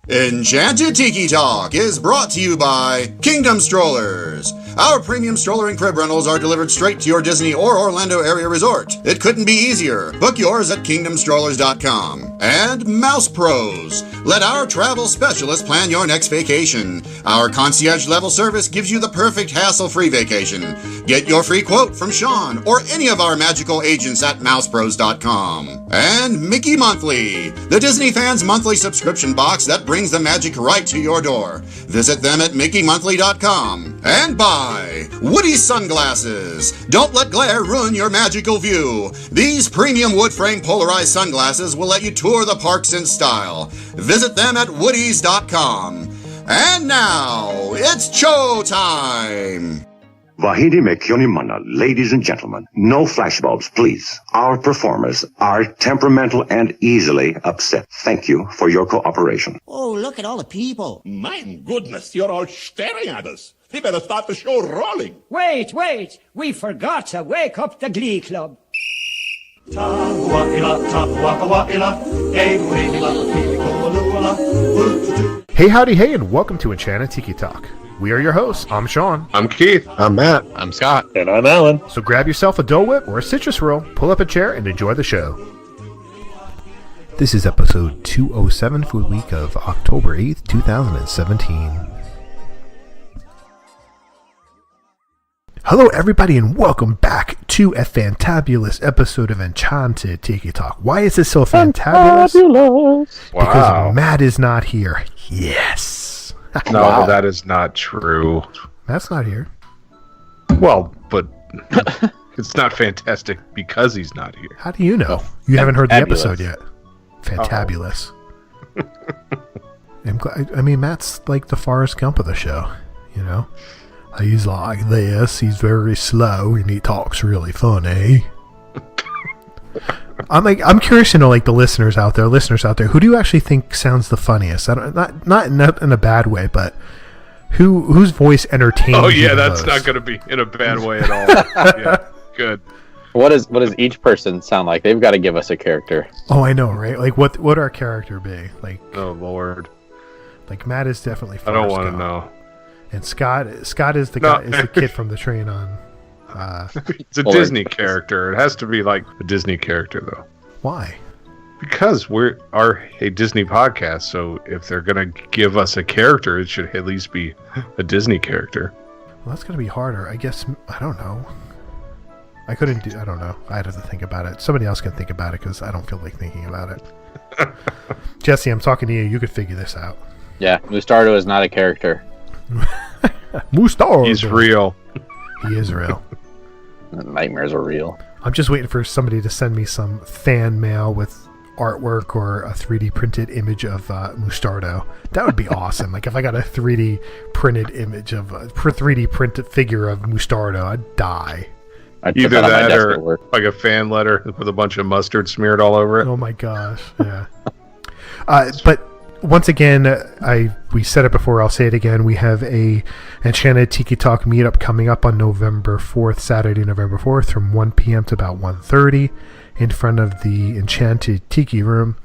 Enchanted Tiki Talk is brought to you by Kingdom Strollers. Our premium stroller and crib rentals are delivered straight to your Disney or Orlando area resort. It couldn't be easier. Book yours at kingdomstrollers.com. And Mouse Pros. Let our travel specialists plan your next vacation. Our concierge level service gives you the perfect hassle-free vacation. Get your free quote from Sean or any of our magical agents at mousepros.com. And Mickey Monthly, the Disney fans' monthly subscription box that brings the magic right to your door. Visit them at mickeymonthly.com. And buy Woody Sunglasses. Don't let glare ruin your magical view. These premium wood frame polarized sunglasses will let you tour the parks in style. Visit them at woodies.com. And now, it's show time! Vahidi me Kyonimana, ladies and gentlemen, no flashbulbs, please. Our performers are temperamental and easily upset. Thank you for your cooperation. Oh, look at all the people. My goodness, you're all staring at us. We better start the show rolling. Wait. We forgot to wake up the Glee Club. Hey, howdy, hey, and welcome to Enchanted Tiki Talk. We are your hosts. I'm Sean. I'm Keith. I'm Matt. I'm Scott. And I'm Alan. So grab yourself a Dole Whip or a citrus roll, pull up a chair, and enjoy the show. This is episode 207 for the week of October 8th, 2017. Hello, everybody, and welcome back to a fantabulous episode of Enchanted Tiki Talk. Why is this so fantabulous? Wow. Because Matt is not here. Yes. No, Wow. that is not true. Matt's not here. Well, but it's not fantastic because he's not here. How do you know? You haven't heard the episode yet. Fantabulous. I mean, Matt's like the Forrest Gump of the show, you know? He's like this, he's very slow, and he talks really funny. I'm curious to know, like, the listeners out there, who do you actually think sounds the funniest? I don't, not in a bad way, but whose voice entertains you? Oh yeah, the that's most? not going to be in a bad way at all. Yeah, good. What does each person sound like? They've got to give us a character. Oh, I know, right? Like, what would our character be? Like, Oh Lord, like Matt is definitely I don't Forrest want to Gump. know. And Scott is the guy, is the kid from the train on. It's a Disney character. It has to be like a Disney character, though. Why? Because we are a Disney podcast, so if they're going to give us a character, it should at least be a Disney character. Well, that's gonna be harder. I guess I don't know. I don't know. I'd have to think about it. Somebody else can think about it because I don't feel like thinking about it. Jesse, I'm talking to you. You could figure this out. Yeah, Mustardo is not a character. Mustar. He's real. He is real. Nightmares are real. I'm just waiting for somebody to send me some fan mail with artwork or a 3D printed image of Mustardo. That would be awesome. Like if I got a 3D printed image of a 3D printed figure of Mustardo, I'd die. I'd put Either that on my that desk or at work. like a fan letter with a bunch of mustard smeared all over it. Oh my gosh, yeah. But once again, we said it before, I'll say it again. We have a Enchanted Tiki Talk meetup coming up on November 4th, Saturday, November 4th, from 1 p.m. to about 1:30 in front of the Enchanted Tiki Room.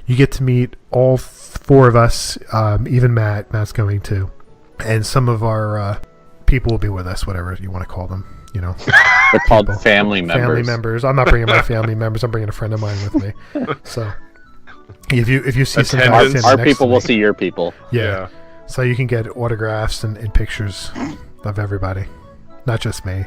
You get to meet all four of us, even Matt. Matt's going to. And some of our people will be with us, whatever you want to call them. You know, They're called family members. Family members. I'm not bringing my family members. I'm bringing a friend of mine with me. So if you see some guys Attendance. standing Our next people to will me, see your people. yeah. So you can get autographs and pictures of everybody, not just me.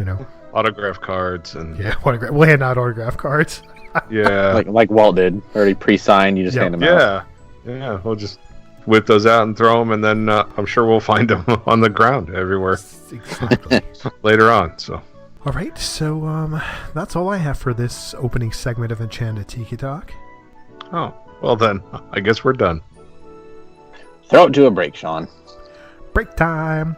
You know. Autograph cards and Yeah, autograph. We'll hand out autograph cards. yeah. Like Walt did. Already pre-signed, you just hand them out. Yeah, we'll just whip those out and throw them, and then I'm sure we'll find them on the ground everywhere Exactly. later on. So, All right, so that's all I have for this opening segment of Enchanted Tiki Talk. oh, well then, I guess we're done. Throw it to a break, Sean. Break time.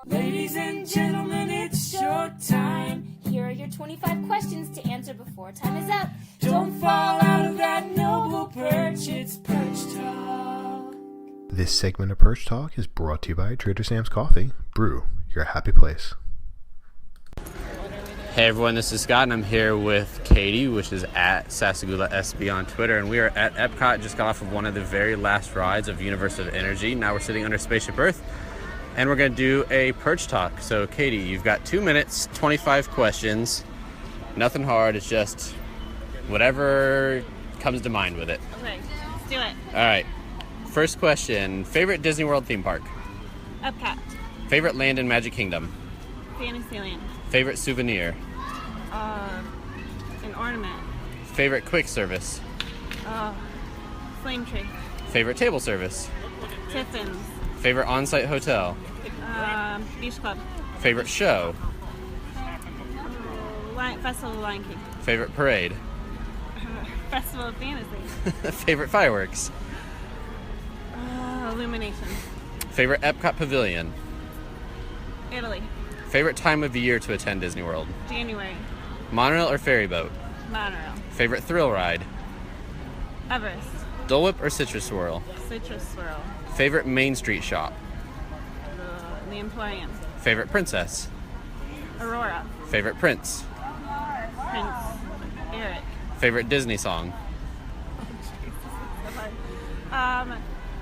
Ladies and gentlemen, it's showtime. Here are your 25 questions to answer before time is up. Don't fall out of that noble perch, it's Perch Talk. This segment of Perch Talk is brought to you by Trader Sam's Coffee. Brew, your happy place. Hey everyone, this is Scott, and I'm here with Katie, which is at Sasagula SB on Twitter, and we are at Epcot. Just got off of one of the very last rides of Universe of Energy. Now we're sitting under Spaceship Earth, and we're going to do a Perch Talk. So Katie, you've got 2 minutes, 25 questions. Nothing hard, it's just whatever comes to mind with it. Okay, let's do it. All right, first question. Favorite Disney World theme park? Epcot. Favorite land in Magic Kingdom? Fantasyland. Favorite souvenir? An ornament. Favorite quick service? Flame tree. Favorite table service? Tiffin's. Favorite on-site hotel? Beach Club. Favorite show? Festival of Lion King. Favorite parade? Festival of Fantasy. Favorite fireworks? Illumination. Favorite Epcot pavilion? Italy. Favorite time of the year to attend Disney World? January. Monorail or ferry boat? Monorail. Favorite thrill ride? Everest. Dole Whip or Citrus Swirl? Citrus Swirl. Favorite Main Street shop? The Emporium. Favorite princess? Aurora. Favorite prince? Prince Eric. Favorite Disney song?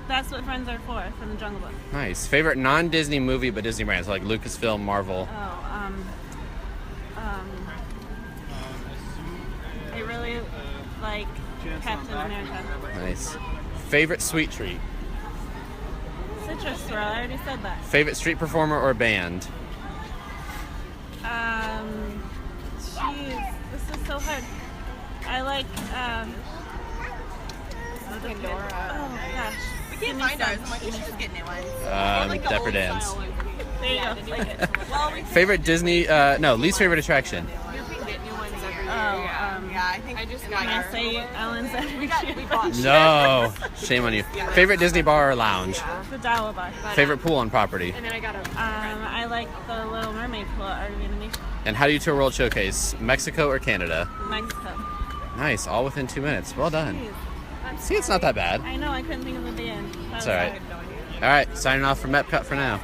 That's What Friends Are For, from the Jungle Book. Nice. Favorite non-Disney movie but Disney brands, like Lucasfilm, Marvel? I really like Captain America. Nice. Favorite sweet treat? Citrus Swirl, I already said that. Favorite street performer or band? Jeez, this is so hard. I like, Pandora. Oh, gosh. We can't find ours. I'm like, we should just get new ones. Dapper Dan's. There you go. Well, we Favorite Disney, least favorite attraction? can get new ones every year. Yeah, I think I just got Can I say Ellen's every we bought No. Shame on you. Favorite Disney bar or lounge? the Dawa Bar. Favorite pool on property? And then I got a I like the Little Mermaid pool at Art of Animation. And how do you tour World Showcase? Mexico or Canada? Mexico. Nice. All within 2 minutes. Well done. Jeez. See, it's not that bad. I know, I couldn't think of the band. It's all right. All right, signing off from Epcot for now.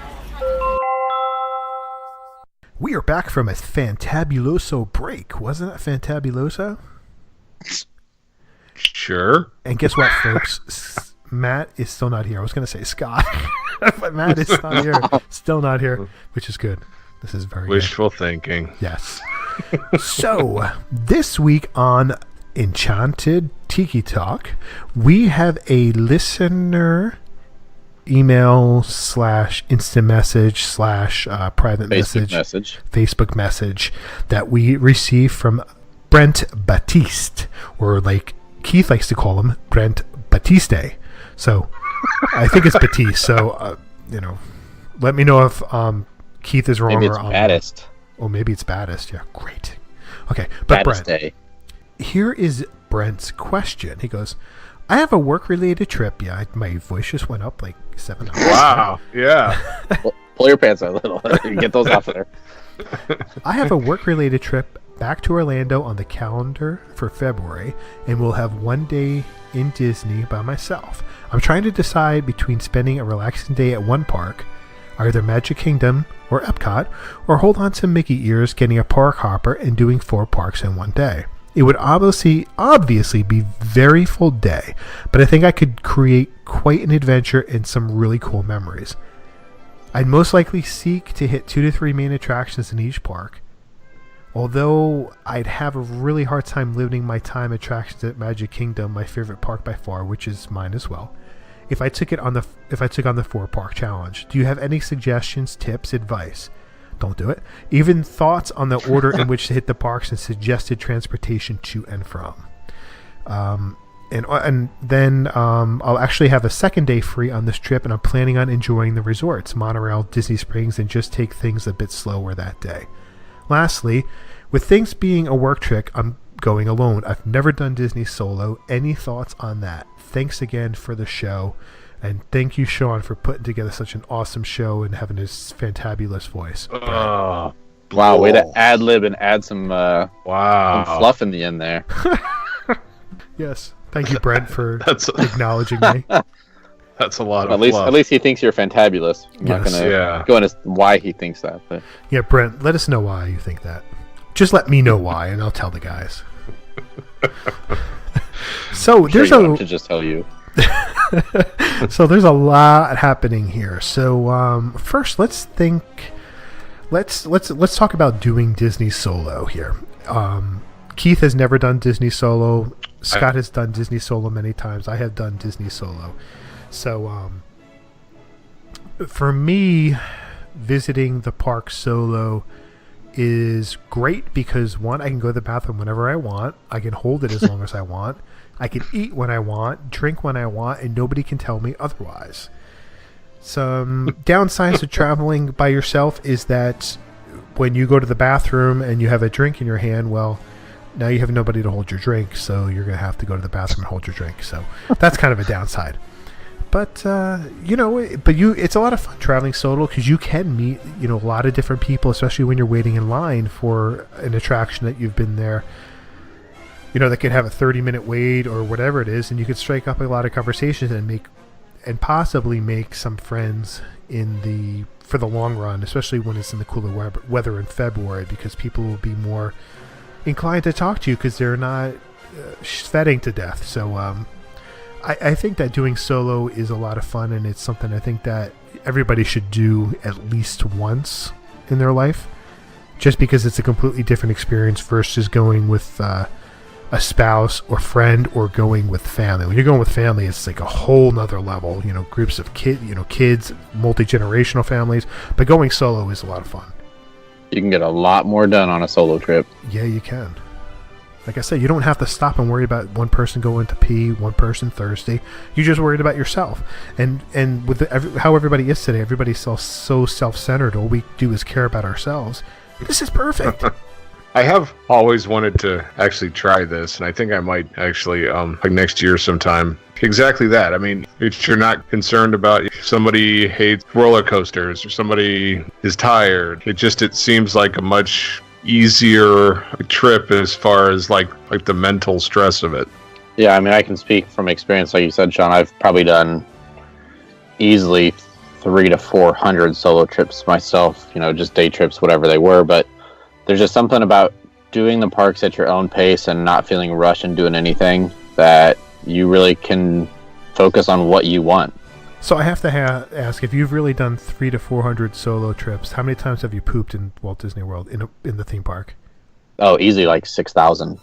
We are back from a Fantabuloso break. Wasn't it Fantabuloso? Sure. And guess what, folks? Matt is still not here. I was going to say Scott, but Matt is not here. Still not here, which is good. This is very Wishful thinking. Yes. So, this week on Enchanted Tiki Talk, we have a listener email / instant message / private Facebook message that we received from Brent Batiste, or like Keith likes to call him, Brent Batiste. So I think it's Batiste. So let me know if Keith is wrong. Maybe it's or Baddest. Oh, maybe it's Baddest. Yeah, great. Okay, but Baddest Brent, Day. here is Brent's question. He goes, I have a work-related trip. Yeah, my voice just went up like 7 hours. Wow. Yeah. Pull your pants out a little. Get those off there. I have a work-related trip back to Orlando on the calendar for February, and will have 1 day in Disney by myself. I'm trying to decide between spending a relaxing day at one park, either Magic Kingdom or Epcot, or hold on to Mickey ears, getting a park hopper and doing 4 parks in 1 day. It would obviously be very full day, but I think I could create quite an adventure and some really cool memories. I'd most likely seek to hit 2 to 3 main attractions in each park, although I'd have a really hard time limiting my time attractions at Magic Kingdom, my favorite park by far, which is mine as well, if I took on the 4-park challenge. Do you have any suggestions, tips, advice? Don't do it. Even thoughts on the order in which to hit the parks and suggested transportation to and from. And then I'll actually have a second day free on this trip, and I'm planning on enjoying the resorts, Monorail, Disney Springs, and just take things a bit slower that day. Lastly, with things being a work trip, I'm going alone. I've never done Disney solo. Any thoughts on that? Thanks again for the show. And thank you, Sean, for putting together such an awesome show and having his fantabulous voice. Wow, way to ad-lib and add some some fluff in the end there. Yes. Thank you, Brent, for acknowledging me. That's a lot of At least he thinks you're fantabulous. I'm not going to go into why he thinks that. But. Yeah, Brent, let us know why you think that. Just let me know why, and I'll tell the guys. So I'm sure you want to just tell you. So there's a lot happening here. So first, let's talk about doing Disney solo here. Keith has never done Disney solo. Scott has done Disney solo many times. I have done Disney solo. So for me, visiting the park solo is great because, one, I can go to the bathroom whenever I want. I can hold it as long as I want. I can eat when I want, drink when I want, and nobody can tell me otherwise. Some downsides of traveling by yourself is that when you go to the bathroom and you have a drink in your hand, well, now you have nobody to hold your drink, so you're going to have to go to the bathroom and hold your drink. So that's kind of a downside. But, it's a lot of fun traveling solo because you can meet, a lot of different people, especially when you're waiting in line for an attraction that you've been there. That could have a 30-minute wait or whatever it is, and you could strike up a lot of conversations and possibly make some friends for the long run, especially when it's in the cooler weather in February, because people will be more inclined to talk to you because they're not sweating to death. So I think that doing solo is a lot of fun, and it's something I think that everybody should do at least once in their life, just because it's a completely different experience versus going with a spouse or friend or going with family. When you're going with family, it's like a whole nother level, groups of kids, multi-generational families, but going solo is a lot of fun. You can get a lot more done on a solo trip. Yeah, you can. Like I said, you don't have to stop and worry about one person going to pee, one person thirsty. You're just worried about yourself. And with how everybody is today, everybody's so self-centered. All we do is care about ourselves. This is perfect. I have always wanted to actually try this, and I think I might actually, like next year sometime. Exactly that. I mean, if you're not concerned about if somebody hates roller coasters or somebody is tired, it seems like a much easier trip as far as like the mental stress of it. Yeah, I mean, I can speak from experience. Like you said, Sean, I've probably done easily 300 to 400 solo trips myself, just day trips, whatever they were, but there's just something about doing the parks at your own pace and not feeling rushed and doing anything that you really can focus on what you want. So I have to ask, if you've really done 300 to 400 solo trips, how many times have you pooped in Walt Disney World in the theme park? Oh, easily like 6,000.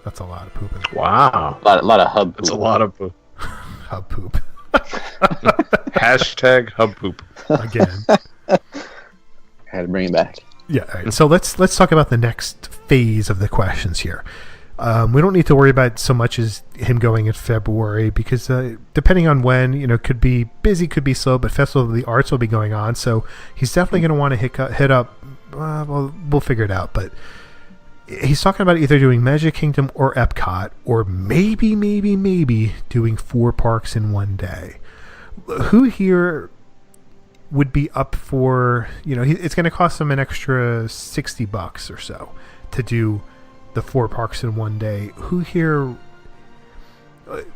That's a lot of pooping. Wow. A lot of hub poop. That's a lot of poop. Hub poop. Hashtag hub poop. Again. Had to bring it back. Yeah, all right. So let's talk about the next phase of the questions here. We don't need to worry about so much as him going in February because depending on when, could be busy, could be slow, but Festival of the Arts will be going on, so he's definitely going to want to hit up. Well, we'll figure it out, but he's talking about either doing Magic Kingdom or Epcot, or maybe doing 4 parks in one day. Who here would be up for, it's going to cost him an extra $60 or so to do the 4 parks in one day. Who here,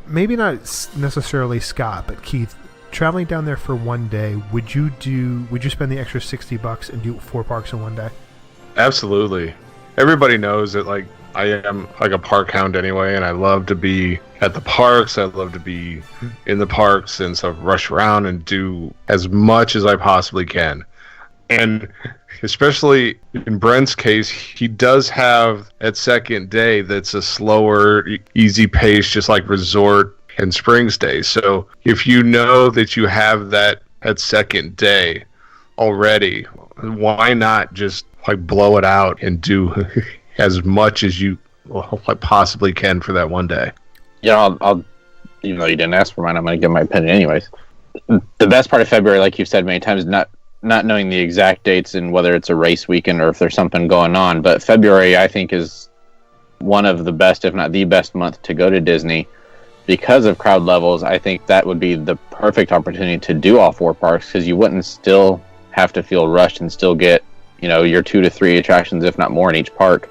maybe not necessarily Scott, but Keith, traveling down there for one day, would you spend the extra $60 and do 4 parks in one day? Absolutely. Everybody knows that I am like a park hound anyway, and I love to be at the parks. I love to be in the parks, and so rush around and do as much as I possibly can. And especially in Brent's case, he does have that second day that's a slower, easy pace, just like Resort and Springs Day. So if you know that you have that second day already, why not just blow it out and do as much as you possibly can for that one day? Yeah, I'll even though you didn't ask for mine, I'm going to give my opinion anyways. The best part of February, like you've said many times, is not knowing the exact dates and whether it's a race weekend or if there's something going on. But February, I think, is one of the best, if not the best month to go to Disney because of crowd levels. I think that would be the perfect opportunity to do all 4 parks because you wouldn't still have to feel rushed and still get, your 2 to 3 attractions, if not more, in each park.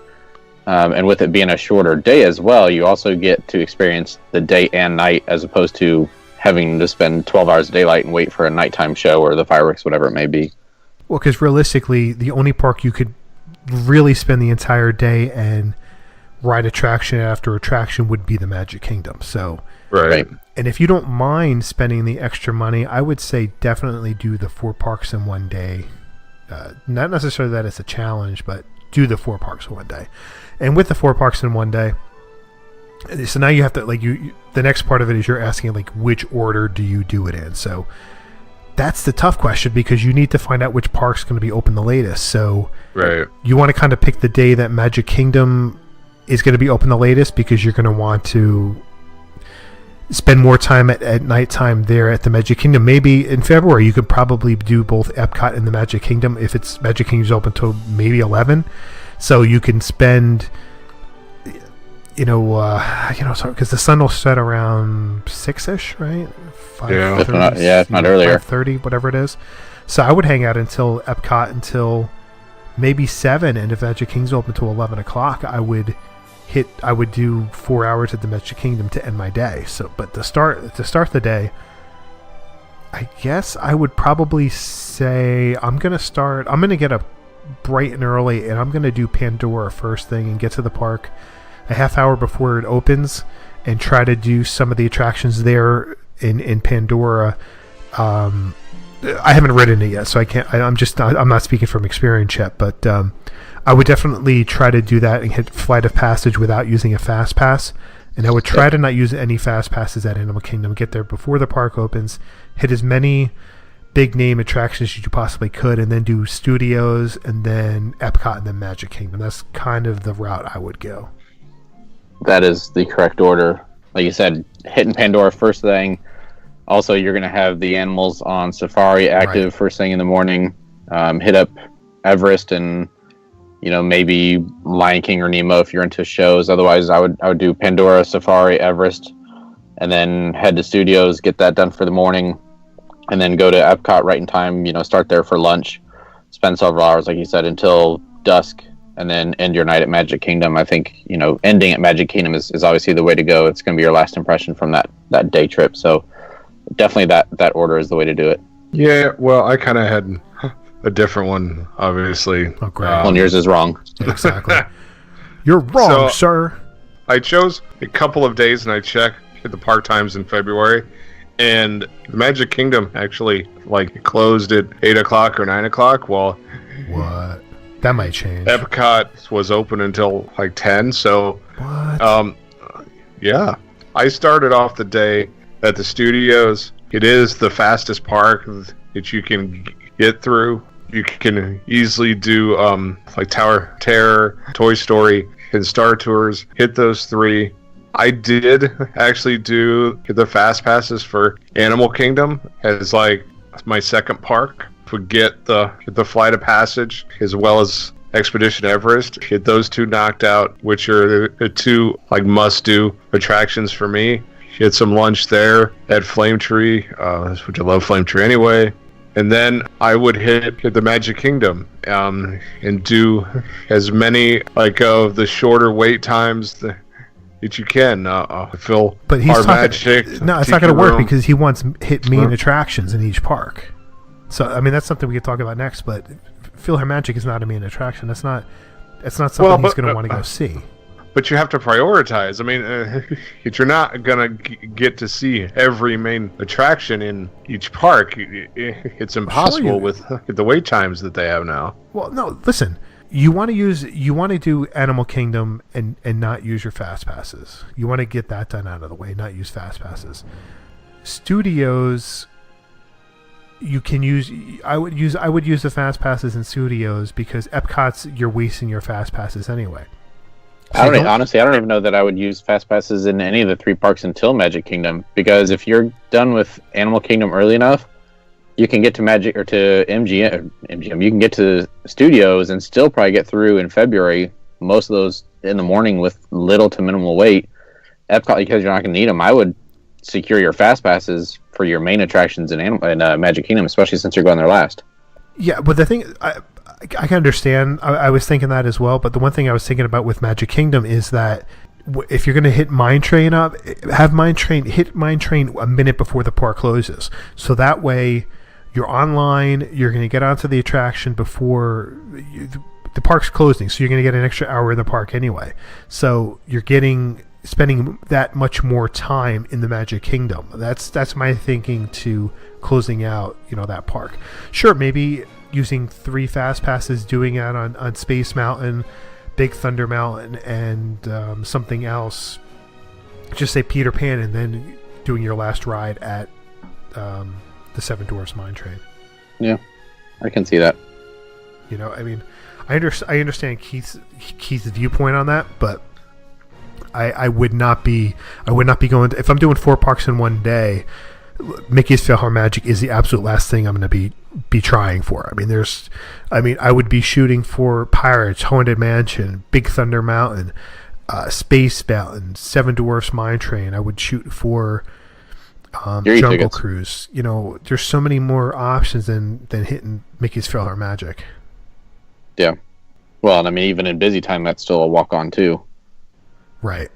And with it being a shorter day as well, you also get to experience the day and night as opposed to having to spend 12 hours of daylight and wait for a nighttime show or the fireworks, whatever it may be. Well, because realistically, the only park you could really spend the entire day and ride attraction after attraction would be the Magic Kingdom. So, right. And if you don't mind spending the extra money, I would say definitely do the 4 parks in one day. Not necessarily that it's a challenge, but do the 4 parks in one day. And with the 4 parks in one day, so now you have to, like, the next part of it is you're asking, like, which order do you do it in? So that's the tough question, because you need to find out which park's going to be open the latest. So you want to kind of pick the day that Magic Kingdom is going to be open the latest, because you're going to want to spend more time at nighttime there at the Magic Kingdom. Maybe in February you could probably do both Epcot and the Magic Kingdom if it's Magic Kingdom's open till maybe 11, so you can spend because the sun will set around 6ish, right? 5:30, if not earlier, 5:30, whatever it is. So I would hang out until Epcot until maybe 7, and if Magic Kingdom's open till 11 o'clock, I would do 4 hours at the Magic Kingdom to end my day. So, but to start the day, I guess I would probably say I'm gonna get up bright and early, and I'm gonna do Pandora first thing and get to the park a half hour before it opens and try to do some of the attractions there in Pandora. I haven't ridden it yet, so I can't. I'm not speaking from experience yet, but I would definitely try to do that and hit Flight of Passage without using a fast pass. And I would try to not use any fast passes at Animal Kingdom. Get there before the park opens, hit as many big name attractions as you possibly could, and then do Studios, and then Epcot, and then Magic Kingdom. That's kind of the route I would go. That is the correct order. Like you said, hitting Pandora first thing. Also, you're going to have the animals on Safari active first thing in the morning. Hit up Everest and maybe Lion King or Nemo if you're into shows. Otherwise, I would do Pandora, Safari, Everest, and then head to Studios, get that done for the morning, and then go to Epcot right in time. Start there for lunch, spend several hours, like you said, until dusk, and then end your night at Magic Kingdom. I think ending at Magic Kingdom is obviously the way to go. It's going to be your last impression from that day trip. So definitely that order is the way to do it. Yeah, well, I kind of had a different one, obviously. Oh, great. Well, yours is wrong. Exactly. You're wrong, sir. I chose a couple of days, and I checked the park times in February, and the Magic Kingdom actually closed at 8 o'clock or 9 o'clock. Well, what? That might change. Epcot was open until 10. So, what? Yeah, I started off the day at the Studios. It is the fastest park that you can get through. You can easily do Tower of Terror, Toy Story, and Star Tours. Hit those 3. I did actually do the fast passes for Animal Kingdom as my second park. Would get the Flight of Passage as well as Expedition Everest. Get those 2 knocked out, which are the 2 must-do attractions for me. Get some lunch there at Flame Tree, which I love Flame Tree anyway. And then I would hit the Magic Kingdom and do as many of the shorter wait times that you can. Fill but he's our Magic. No, it's not going to work because he wants hit main attractions in each park. So I mean that's something we could talk about next. But Feel Her Magic is not a main attraction. That's not something he's going to want to go see. But you have to prioritize. I mean, you're not going to get to see every main attraction in each park. It's impossible with the wait times that they have now. Well, no, listen. You want to do Animal Kingdom and not use your fast passes. You want to get that done out of the way, not use fast passes. Studios, you can use. I would use the fast passes in Studios because Epcot's you're wasting your fast passes anyway. So honestly, I don't even know that I would use fast passes in any of the 3 parks until Magic Kingdom, because if you're done with Animal Kingdom early enough, you can get to Magic or to MGM. You can get to Studios and still probably get through in February. Most of those in the morning with little to minimal wait. Epcot, because you're not going to need them, I would secure your fast passes for your main attractions in Magic Kingdom, especially since you're going there last. Yeah, but the thing I can understand. I was thinking that as well. But the one thing I was thinking about with Magic Kingdom is that if you're going to hit Mine Train up, hit Mine Train a minute before the park closes. So that way you're online. You're going to get onto the attraction before the park's closing, so you're going to get an extra hour in the park anyway. So you're spending that much more time in the Magic Kingdom. That's my thinking to closing out, that park. Sure, maybe using 3 fast passes, doing that on Space Mountain, Big Thunder Mountain, and something else. Just say Peter Pan, and then doing your last ride at the Seven Dwarfs Mine Train. Yeah, I can see that. I understand Keith's viewpoint on that, but I would not be going to, if I'm doing 4 parks in one day. Mickey's PhilharMagic is the absolute last thing I'm going to be trying for. I would be shooting for Pirates, Haunted Mansion, Big Thunder Mountain, Space Mountain, Seven Dwarfs Mine Train. I would shoot for Jungle tickets. Cruise. There's so many more options than hitting Mickey's PhilharMagic. Yeah. Well, and even in busy time, that's still a walk-on too. Right.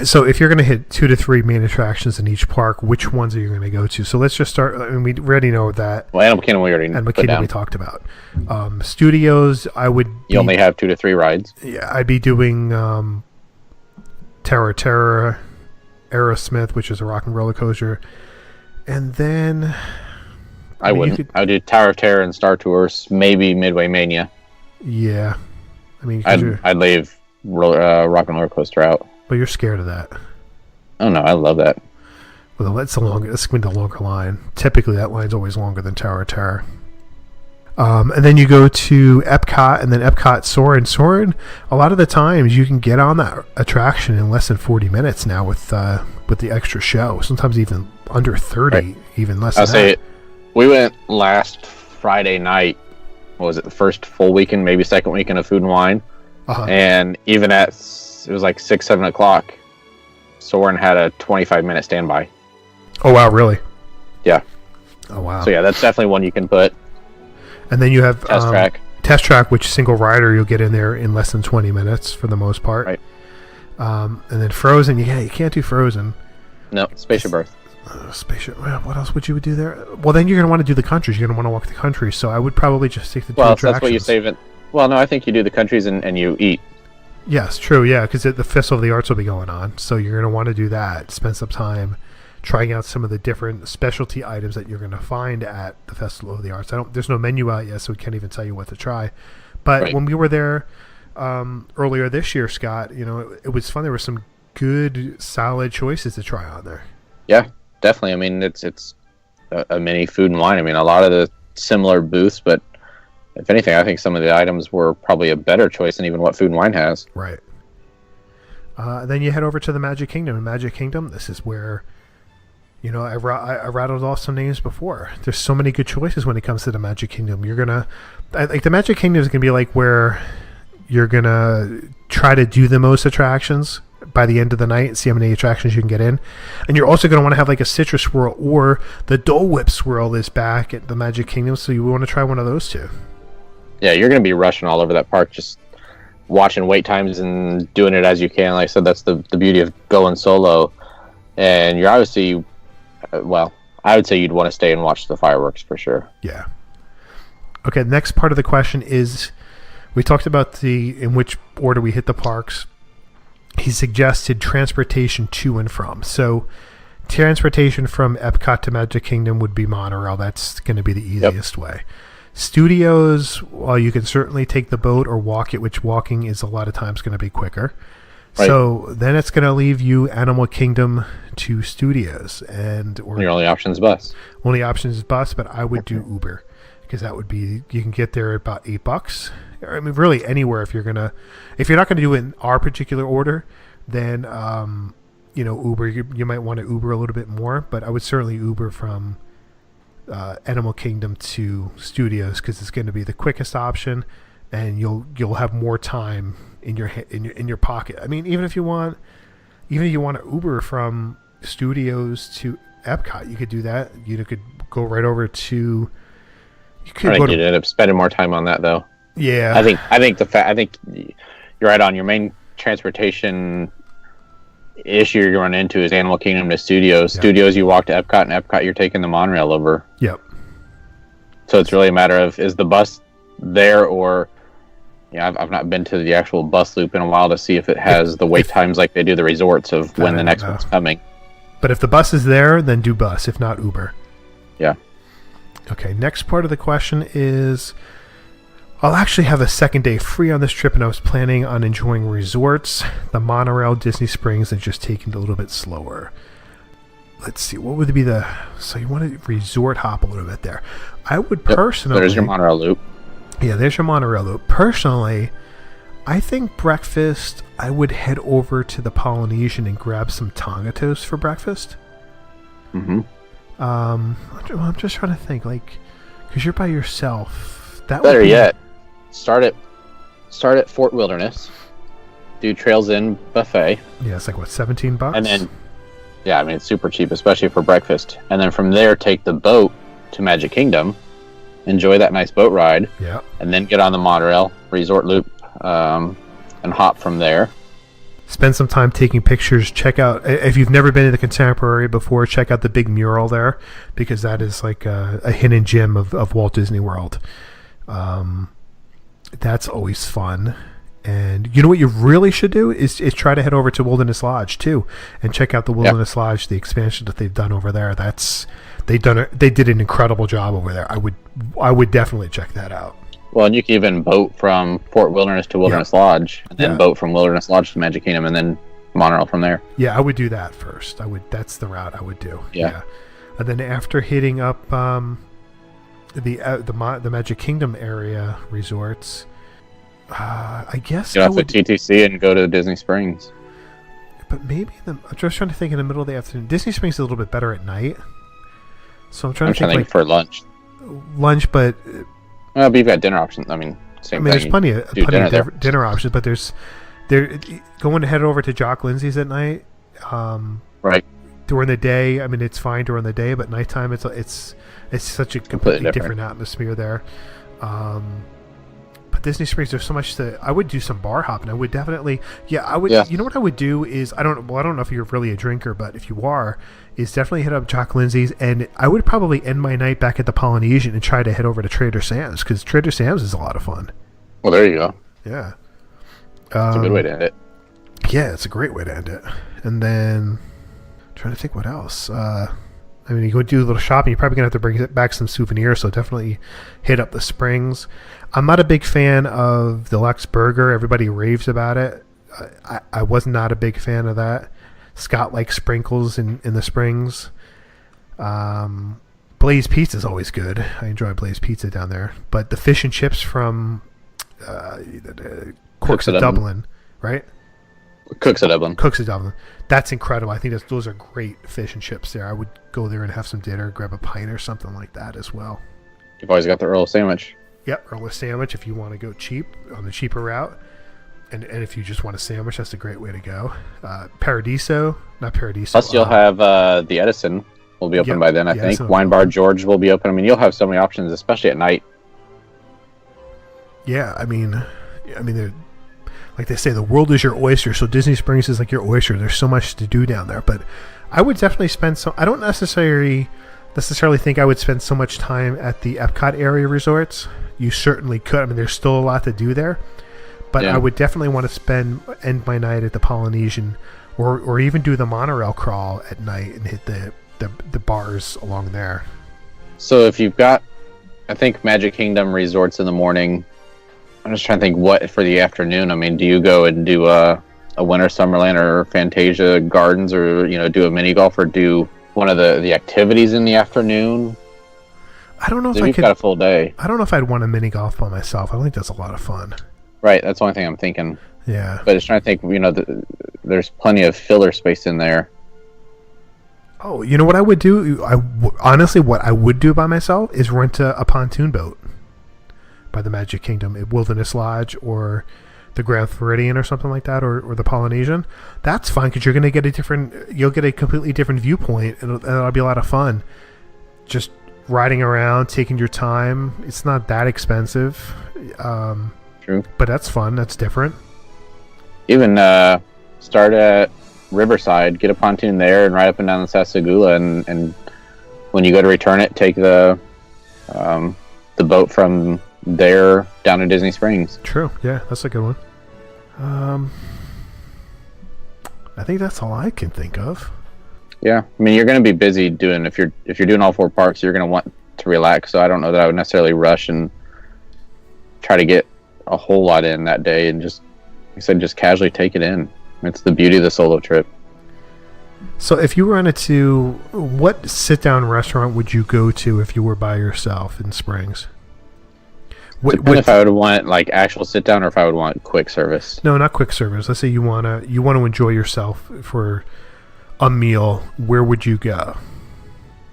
So if you're going to hit 2 to 3 main attractions in each park, which ones are you going to go to? So let's just start. We already know that. Well, Animal Kingdom we already Animal put Kingdom down. we talked about. Studios, I would. You only have 2 to 3 rides. Yeah, I'd be doing Terra Terra, Aerosmith, which is a rock and roller coaster, and then. I wouldn't. I would do Tower of Terror and Star Tours, maybe Midway Mania. Yeah, I'd leave Rock and Roller Coaster out. But you're scared of that. Oh no, I love that. Well, it's going to a longer line. Typically, that line's always longer than Tower of Terror. And then you go to Epcot, and then Epcot Soarin'. Soarin', a lot of the times you can get on that attraction in less than 40 minutes now with the extra show. Sometimes even under 30, right. Even less. I'll say we went last Friday night. What was it? The first full weekend, maybe second weekend of Food and Wine, and even at it was like 6-7 o'clock. Soarin' had a 25-minute standby. Oh wow, really? Yeah. Oh wow. So yeah, that's definitely one you can put. And then you have Test Track, which single rider you'll get in there in less than 20 minutes for the most part. Right. And then Frozen, you can't do Frozen. No, Spaceship Earth. Spaceship. Well, what else would you do there? Well, then you're going to want to do the countries. You're going to want to walk the countries. So I would probably just take the 2 attractions. Well, that's what you save it. Well, no, I think you do the countries and you eat. Yes, true. Yeah, because the Festival of the Arts will be going on, so you're going to want to do that. Spend some time trying out some of the different specialty items that you're going to find at the Festival of the Arts. There's no menu out yet, so we can't even tell you what to try. But when we were there earlier this year, Scott, it was fun. There were some good, solid choices to try on there. Yeah, definitely. It's a mini Food and Wine. A lot of the similar booths, but if anything, I think some of the items were probably a better choice than even what Food and Wine has. Right. Then you head over to the Magic Kingdom. In Magic Kingdom, this is where, I rattled off some names before. There's so many good choices when it comes to the Magic Kingdom. The Magic Kingdom is going to be like where you're going to try to do the most attractions by the end of the night and see how many attractions you can get in. And you're also going to want to have like a Citrus Swirl, or the Dole Whip Swirl is back at the Magic Kingdom, so you want to try one of those two. Yeah, you're going to be rushing all over that park, just watching wait times and doing it as you can. Like I said, that's the beauty of going solo. And you're obviously, I would say you'd want to stay and watch the fireworks for sure. Yeah. Okay, next part of the question is, we talked about in which order we hit the parks. He suggested transportation to and from. So transportation from Epcot to Magic Kingdom would be monorail. That's going to be the easiest way. Studios, well, you can certainly take the boat or walk it, which walking is a lot of times going to be quicker. Right. So then it's going to leave you Animal Kingdom to Studios. Your only option is bus. Only option is bus, but I would do Uber, because that would be, you can get there at about $8. Really anywhere if you're not going to do it in our particular order, then, Uber, you might want to Uber a little bit more, but I would certainly Uber from Animal Kingdom to Studios, because it's going to be the quickest option, and you'll have more time in your pocket. Even if you want to Uber from Studios to Epcot, you could do that. You could go right over to. You'd end up spending more time on that though. Yeah, I think you're right on. Your main transportation issue you're going into is Animal Kingdom to Studios. Yep. Studios, you walk to Epcot, and Epcot, you're taking the monorail over. Yep. So it's really a matter of, is the bus there, or Yeah, I've not been to the actual bus loop in a while to see if it has the wait times like they do the resorts of when the next one's coming. But if the bus is there, then do bus. If not, Uber. Yeah. Okay, next part of the question is, I'll actually have a second day free on this trip, and I was planning on enjoying resorts, the monorail, Disney Springs, and just taking it a little bit slower. Let's see, what would be so you want to resort hop a little bit there. I would personally... There's your monorail loop. Yeah, there's your monorail loop. Personally, I think breakfast, I would head over to the Polynesian and grab some Tonga toast for breakfast. Mm-hmm. I'm just trying to think, like, because you're by yourself. That Better yet, start at Fort Wilderness, do Trails Inn buffet. Yeah, it's like what, $17? And then, yeah, I mean it's super cheap, especially for breakfast. And then from there, take the boat to Magic Kingdom, enjoy that nice boat ride. Yeah. And then get on the monorail resort loop, and hop from there. Spend some time taking pictures. Check out, if you've never been to the Contemporary before, check out the big mural there, because that is like a hidden gem of Walt Disney World. That's always fun. And you know what you really should do is try to head over to Wilderness Lodge too, and check out the Wilderness Lodge, the expansion that they've done over there. They did an incredible job over there. I would definitely check that out. Well, and you can even boat from Fort Wilderness to Wilderness Lodge, and then boat from Wilderness Lodge to Magic Kingdom, and then monorail from there. Yeah, I would do that first. That's the route I would do. Yeah. And then after hitting up the Magic Kingdom area resorts, I guess get off at TTC and go to Disney Springs. But maybe I'm just trying to think in the middle of the afternoon. Disney Springs is a little bit better at night, so I'm trying to think for lunch. Lunch, but but you've got dinner options. I mean, same thing. There's plenty of dinner options, but going to head over to Jock Lindsay's at night. Right. During the day, I mean, it's fine during the day, but nighttime, it's such a completely different atmosphere there. But Disney Springs, there's so much I would do some bar hopping. I would definitely, I would. Yeah. You know what I would do is I don't know if you're really a drinker, but if you are, is definitely hit up Jock Lindsay's, and I would probably end my night back at the Polynesian and try to head over to Trader Sam's, because Trader Sam's is a lot of fun. Well, there you go. Yeah. It's a good way to end it. Yeah, it's a great way to end it. And then, trying to think what else. I mean, you go do a little shopping, you're probably going to have to bring back some souvenirs, so definitely hit up the Springs. I'm not a big fan of the Deluxe Burger. Everybody raves about it. I was not a big fan of that. Scott likes sprinkles in the Springs. Blaze Pizza is always good. I enjoy Blaze Pizza down there. But the fish and chips from Corks of Dublin, right? Cooks of Dublin. That's incredible. I think those are great fish and chips there. I would go there and have some dinner, grab a pint or something like that as well. You've always got the Earl sandwich. Yep, Earl sandwich if you want to go cheap on the cheaper route. And if you just want a sandwich, that's a great way to go. Not Paradiso. Plus, you'll have the Edison will be open by then, I think. Edison Wine Bar George will be open. I mean, you'll have so many options, especially at night. Yeah, I mean, like they say, the world is your oyster. So Disney Springs is like your oyster. There's so much to do down there. But I would definitely spend some. I don't necessarily think I would spend so much time at the Epcot area resorts. You certainly could. I mean, there's still a lot to do there. But I would definitely want to end my night at the Polynesian, or even do the monorail crawl at night and hit the bars along there. So if you've got, I think, Magic Kingdom resorts in the morning, I'm just trying to think what for the afternoon. I mean, do you go and do a Winter Summerland or Fantasia Gardens, or do a mini golf, or do one of the activities in the afternoon? I don't know if I could. Got a full day. I don't know if I'd want a mini golf by myself. I think that's a lot of fun. Right, that's the only thing I'm thinking. Yeah. But just trying to think, there's plenty of filler space in there. Oh, you know what I would do? Honestly, what I would do by myself is rent a pontoon boat by the Magic Kingdom at Wilderness Lodge or the Grand Floridian or something like that, or the Polynesian. That's fun because you're going to get you'll get a completely different viewpoint, and it'll be a lot of fun. Just riding around, taking your time. It's not that expensive. True. But that's fun. That's different. Even start at Riverside, get a pontoon there, and ride up and down the Sasagula, and when you go to return it, take the boat from there down in Disney Springs. True. Yeah, that's a good one. I think that's all I can think of. Yeah, I mean, you're going to be busy doing if you're doing all 4 parks, you're going to want to relax. So I don't know that I would necessarily rush and try to get a whole lot in that day, and just, like I said, just casually take it in. It's the beauty of the solo trip. So if you wanted to, what sit-down restaurant would you go to if you were by yourself in Springs? Depends if I would want like actual sit down or if I would want quick service. No, not quick service. Let's say you wanna enjoy yourself for a meal. Where would you go?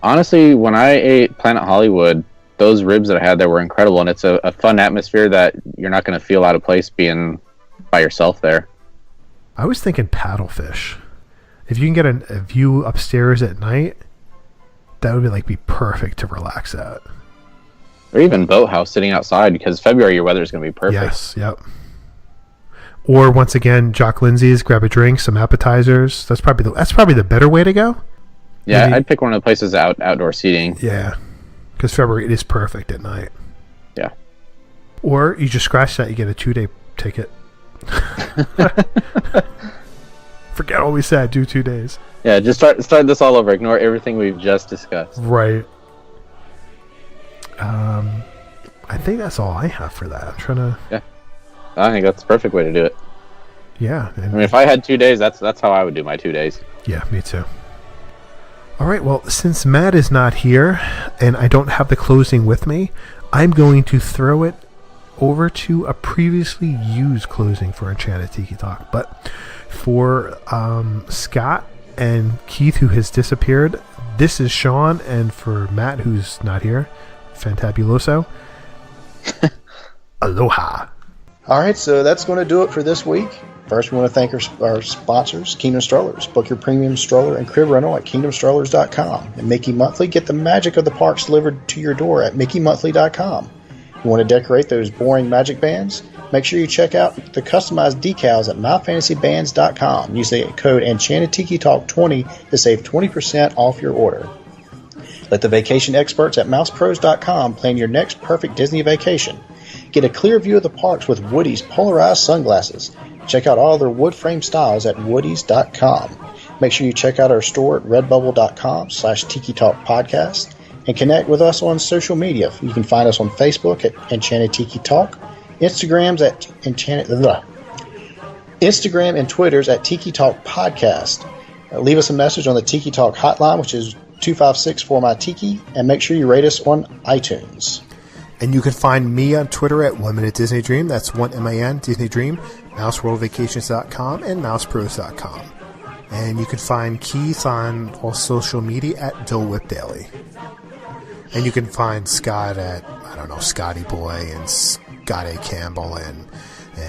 Honestly, when I ate Planet Hollywood, those ribs that I had there were incredible, and it's a fun atmosphere that you're not going to feel out of place being by yourself there. I was thinking paddlefish. If you can get a view upstairs at night, that would be perfect to relax at. Or even Boathouse sitting outside, because February your weather is going to be perfect. Yes, yep. Or once again, Jock Lindsay's, grab a drink, some appetizers. That's probably the better way to go. Yeah, maybe. I'd pick one of the places outdoor seating. Yeah, because February it is perfect at night. Yeah. Or you just scratch that, you get a 2-day ticket. Forget what we said. Do 2 days. Yeah, just start this all over. Ignore everything we've just discussed. Right. I think that's all I have for that. I'm trying to. Yeah, I think that's the perfect way to do it. Yeah. I mean, if I had 2 days, that's how I would do my 2 days. Yeah, me too. All right. Well, since Matt is not here and I don't have the closing with me, I'm going to throw it over to a previously used closing for Enchanted Tiki Talk. But for Scott and Keith, who has disappeared, this is Sean, and for Matt, who's not here, Fantabuloso. Aloha. All right, so that's going to do it for this week. First, we want to thank our sponsors, Kingdom Strollers. Book your premium stroller and crib rental at kingdomstrollers.com. And Mickey Monthly, get the magic of the parks delivered to your door at mickeymonthly.com. You want to decorate those boring magic bands? Make sure you check out the customized decals at myfantasybands.com. Use the code EnchantedTikiTalk20 to save 20% off your order. Let the vacation experts at mousepros.com plan your next perfect Disney vacation. Get a clear view of the parks with Woody's polarized sunglasses. Check out all their wood frame styles at woodys.com. Make sure you check out our store at redbubble.com/Tiki Talk Podcast and connect with us on social media. You can find us on Facebook at Enchanted Tiki Talk, Instagram and Twitters at Tiki Talk Podcast. Leave us a message on the Tiki Talk hotline, which is 256-4MY-TIKI, and make sure you rate us on iTunes. And you can find me on Twitter at 1 Minute Disney Dream. That's 1MIN Disney Dream, MouseWorldVacations.com, and MousePros.com. And you can find Keith on all social media at Dole Daily. And you can find Scott at, Scotty Boy and Scott A. Campbell and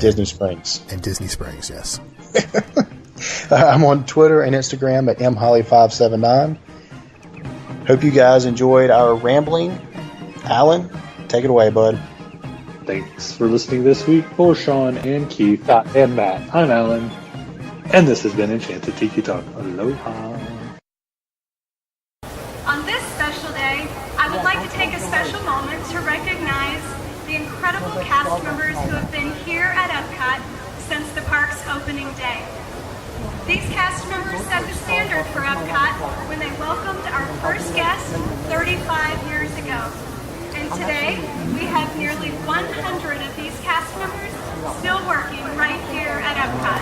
Disney Springs. And Disney Springs, yes. I'm on Twitter and Instagram at mholly579. Hope you guys enjoyed our rambling. Alan, take it away, bud. Thanks for listening this week for Sean and Keith and Matt. I'm Alan, and this has been Enchanted Tiki Talk. Aloha. On this special day, I would like to take a special moment to recognize the incredible cast members who have been here at Epcot since the park's opening day. These cast members set the standard for Epcot when they welcomed our first guest 35 years ago. And today, we have nearly 100 of these cast members still working right here at Epcot.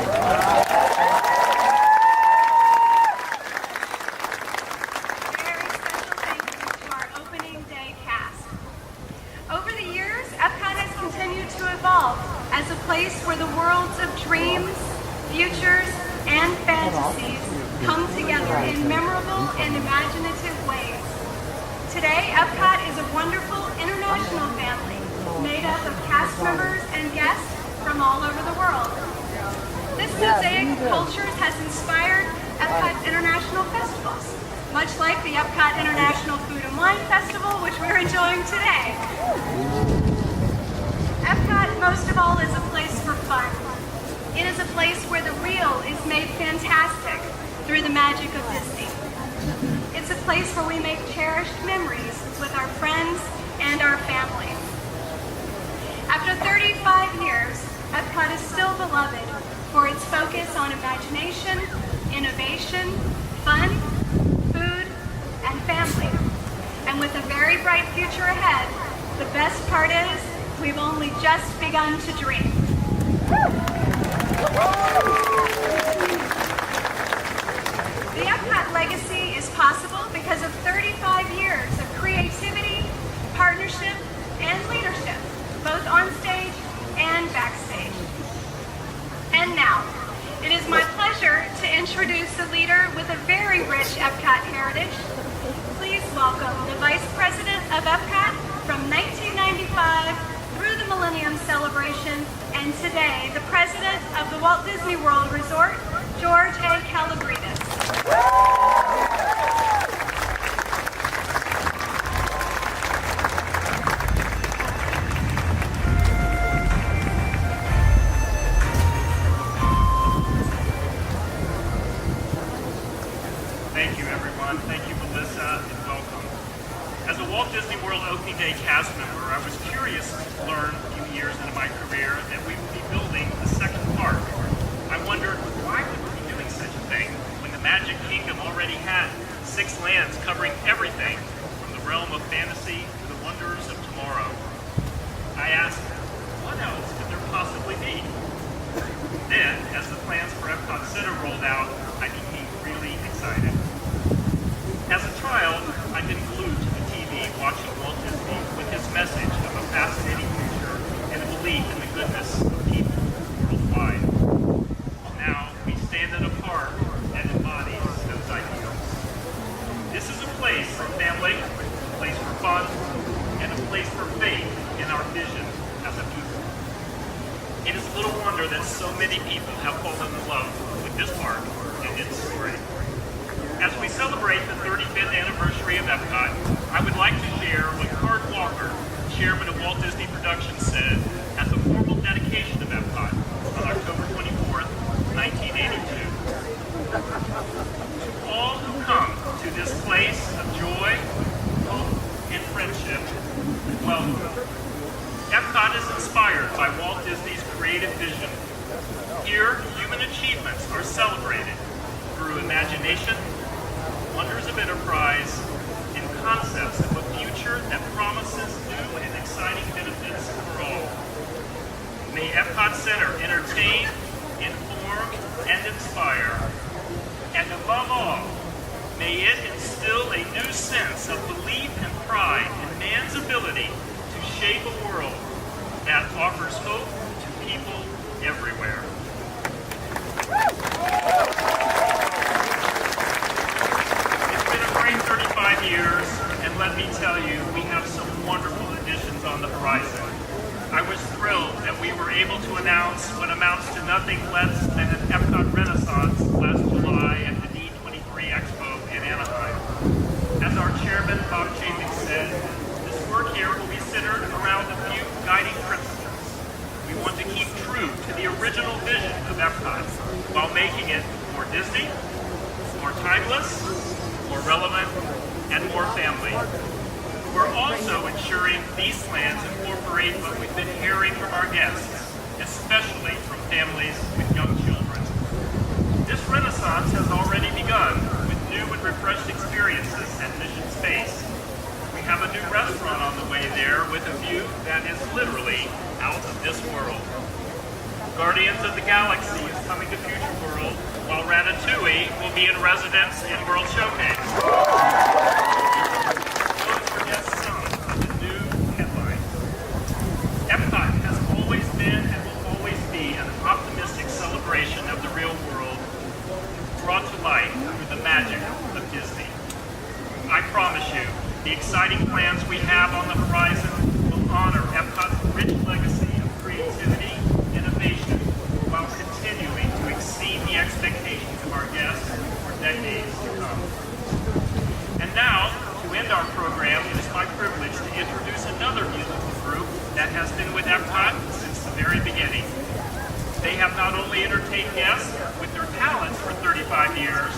Very special thank you to our opening day cast. Over the years, Epcot has continued to evolve as a place where the worlds of dreams, futures, and fantasies come together in memorable and imaginative ways. Today, Epcot is a wonderful international family made up of cast members and guests from all over the world. This mosaic of cultures has inspired Epcot's international festivals, much like the Epcot International Food and Wine Festival, which we're enjoying today. Epcot, most of all, is a place for fun. It is a place where the real is made fantastic through the magic of Disney. It's a place where we make cherished memories with our friends and our family. After 35 years, Epcot is still beloved for its focus on imagination, innovation, fun, food, and family. And with a very bright future ahead, the best part is we've only just begun to dream. The Epcot legacy is possible because of 35 years of creativity, partnership, and leadership, both on stage and backstage. And now, it is my pleasure to introduce a leader with a very rich Epcot heritage. Please welcome the Vice President of Epcot from 1995 through the Millennium Celebration, and today the President of the Walt Disney World Resort, George A. Calabretas. Thank you, everyone. Thank you, Melissa, and welcome. As a Walt Disney World Opening Day cast member, I was curious to learn a few years into my career that we would be building a second park. I wondered, why would we be doing such a thing when the Magic Kingdom already had 6 lands covering everything from the realm of fantasy to the wonders of tomorrow? I asked, what else could there possibly be? Then, as the plans for Epcot Center rolled out, I became really excited. As a child, I'd been glued to the TV watching Walt Disney with his message of a fascinating future and a belief in the goodness of people worldwide. Now, we stand in a park that embodies those ideals. This is a place for family, a place for fun, and a place for faith in our vision as a people. It is little wonder that so many people have fallen in love with this park and its story. As we celebrate the 35th anniversary of Epcot, I would like to share what Card Walker, chairman of Walt Disney Productions, said at the formal dedication of Epcot on October 24th, 1982. To all who come to this place of joy, hope, and friendship, welcome. Epcot is inspired by Walt Disney's creative vision. Here, human achievements are celebrated through imagination, wonders of enterprise, and concepts of a future that promises new and exciting benefits for all. May Epcot Center entertain, inform, and inspire. And above all, may it instill a new sense of belief and pride in man's ability to shape a world that offers hope to people everywhere. It's been a great 35 years, and let me tell you, we have some wonderful additions on the horizon. I was thrilled that we were able to announce what amounts to nothing less than an Epcot Renaissance last July at the D23 Expo in Anaheim. As our chairman, Bob Chapek, said, this work here will be centered around a few guiding principles. We want to keep true to the original vision of Epcot while making it more Disney, more timeless, more relevant, and more family. We're also ensuring these plans incorporate what we've been hearing from our guests, especially from families with young children. This renaissance has already begun with new and refreshed experiences at Mission Space. We have a new restaurant on the way there with a view that is literally out of this world. Guardians of the Galaxy is coming to Future World, while Ratatouille will be in residence in World Showcase. Don't forget some of the new headlines. Epcot has always been and will always be an optimistic celebration of the real world, brought to life through the magic of Disney. I promise you, the exciting plans we have on the horizon will honor Epcot's rich legacy of creativity, innovation, while continuing to exceed the expectations of our guests for decades to come. And now, to end our program, it is my privilege to introduce another musical group that has been with Epcot since the very beginning. They have not only entertained guests with their talents for 35 years,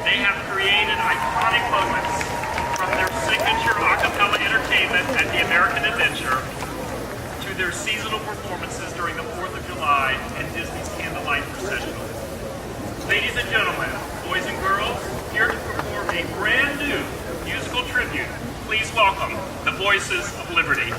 they have created iconic moments from their signature a cappella entertainment at the American Adventure to their seasonal performances during the 4th of July and Disney's Candlelight Procession. Ladies and gentlemen, boys and girls, here to perform a brand new musical tribute, please welcome the Voices of Liberty.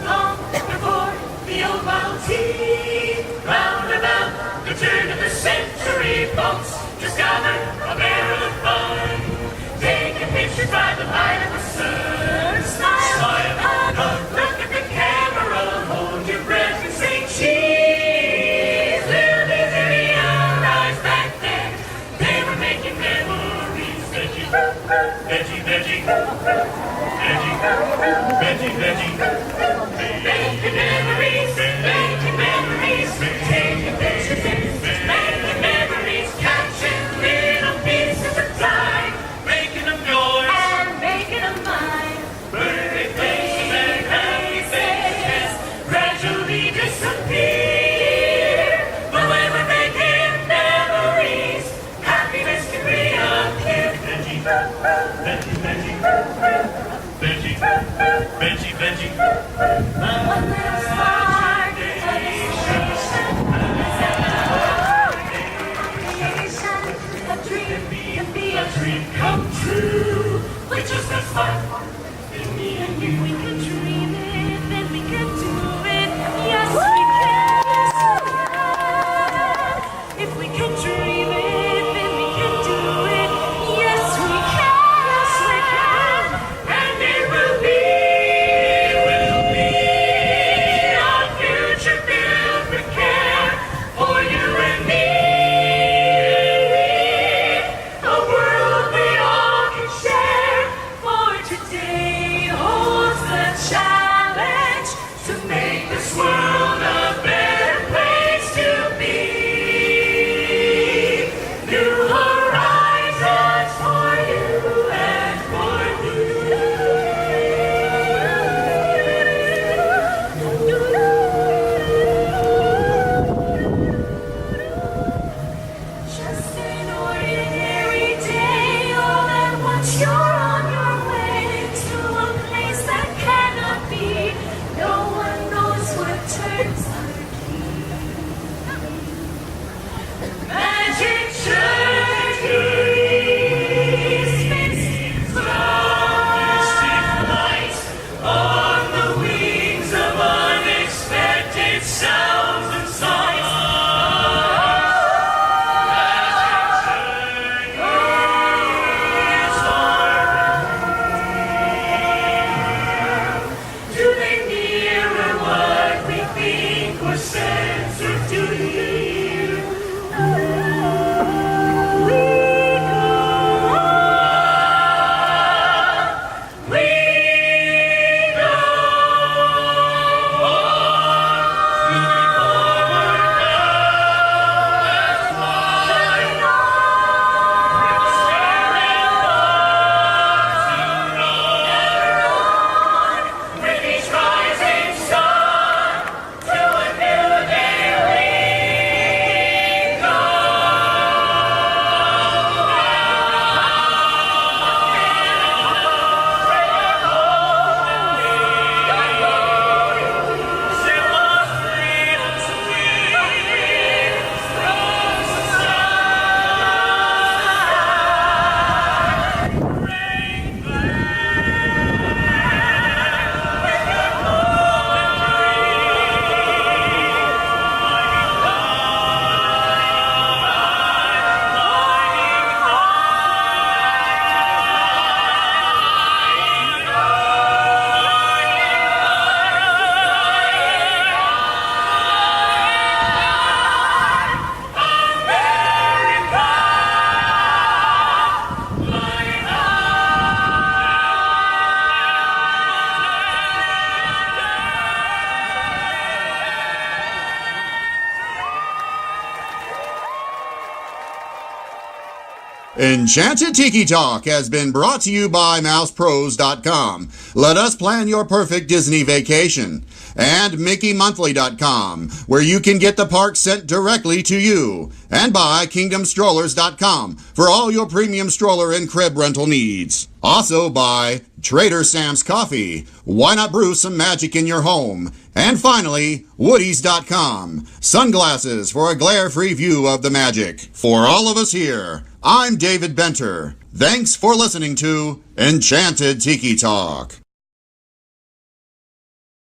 Long before the old Model T, round about the turn of the century, folks discovered a barrel of fun. Take a picture by the light of the sun. Smile, look at the camera, hold your breath and say cheese. Little did they realize back then they were making memories. Veggie, veggie, veggie, veggie, veggie, veggie. Making memories, making memories, taking pictures, making memories, catching little pieces of time, making them yours and making them mine. Birthday faces and happy faces gradually disappear. But when we're making memories, happiness can reappear. Veggie, veggie, veggie, veggie, veggie, veggie. One little spark, a dream can be a dream come true. We just a spark. In me and you, we can dream it, then we can do it. Yes, we can. If we can dream it, then we can do it. Yes, we can. Yes, we can. And it will be our future filled with care for you and me. A world we all can share. For today holds the challenge to make this world a better place to be. New horizons for you and for just an ordinary day, all at once you're on your way to a place that cannot be. No one knows what turns our key. Magic journeys, mystic lights, on the wings of unexpected sounds and sights. Do they mirror what we think or sense, or do you? We go on. We go on. Moving forward now as one. With each rising sun, to a new day we go. Enchanted Tiki Talk has been brought to you by MousePros.com. Let us plan your perfect Disney vacation. and MickeyMonthly.com, where you can get the park sent directly to you, and by KingdomStrollers.com for all your premium stroller and crib rental needs. Also by Trader Sam's Coffee. Why not brew some magic in your home? And finally, Woodies.com. Sunglasses for a glare-free view of the magic. For all of us here, I'm David Benter. Thanks for listening to Enchanted Tiki Talk.